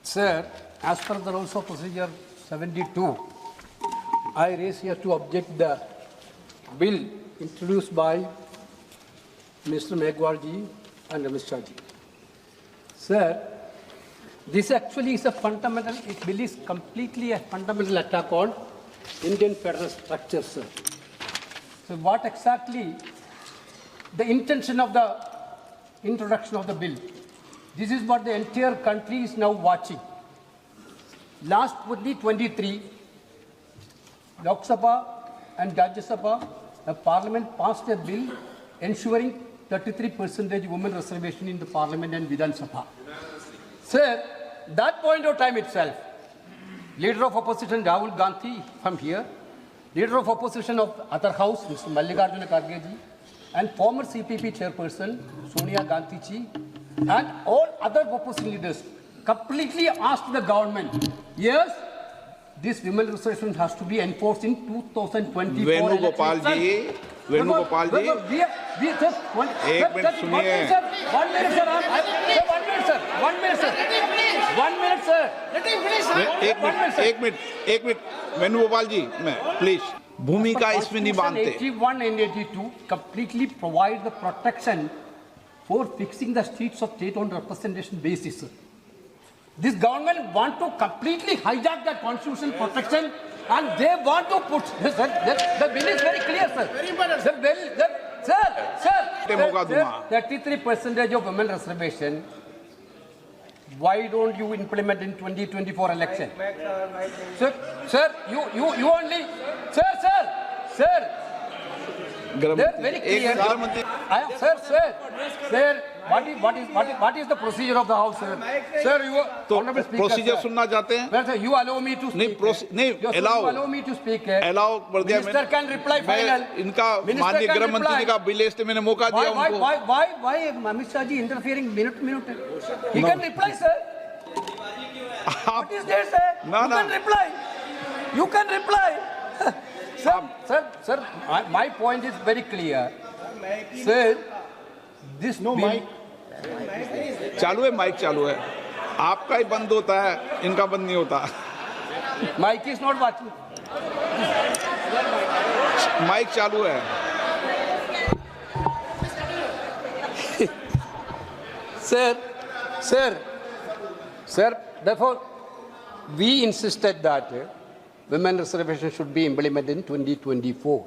Sir, as per the rules of procedure 72, I raise here to object the bill introduced by Mr. Megwalji and Mr. Shahji. Sir, this actually is a fundamental, it bill is completely a fundamental attack on Indian federal structure, sir. So what exactly the intention of the introduction of the bill? This is what the entire country is now watching. Last 2023, Lok Sabha and Rajya Sabha, the Parliament passed a bill ensuring 33% women reservation in the Parliament and Vidhan Sabha. Sir, that point of time itself, Leader of Opposition Rahul Gandhi from here, Leader of Opposition of other house, Mr. Mallikarjuna Kharge ji, and former CPP chairperson Sonia Gandhi ji, and all other opposition leaders completely asked the government, yes, this women reservation has to be enforced in 2024. Venugopal ji, Venugopal ji, we just one minute, sir. One minute, sir. एक minute Venugopal जी, मैं please भूमिका इसमें नहीं बांधते. 81 and 82 completely provide the protection for fixing the seats of state on representation basis. This government want to completely hijack that constitutional protection, and they want to put the bill is very clear, sir. The bill, sir, 33% of women reservation. Why don't you implement in 2024 election? Sir, you only, sir. They're very clear. Sir, what is the procedure of the house, sir? Sir, you honorable speaker. Procedure सुनना चाहते हैं? Well, sir, you allow me to speak. नहीं, allow me to speak. Allow कर दिया. Minister can reply final. इनका माननीय गृह मंत्री जी का बिल इसलिए मैंने मौका दिया उनको. Why Amit Shah ji interfering minute? He can reply, sir. What is there, sir? You can reply. Sir, my point is very clear. Sir, this no bill. चालू है, माइक चालू है. आपका ही बंद होता है, इनका बंद नहीं होता. Mic is not watching. Mic चालू है. Sir, therefore, we insisted that women reservation should be implemented in 2024.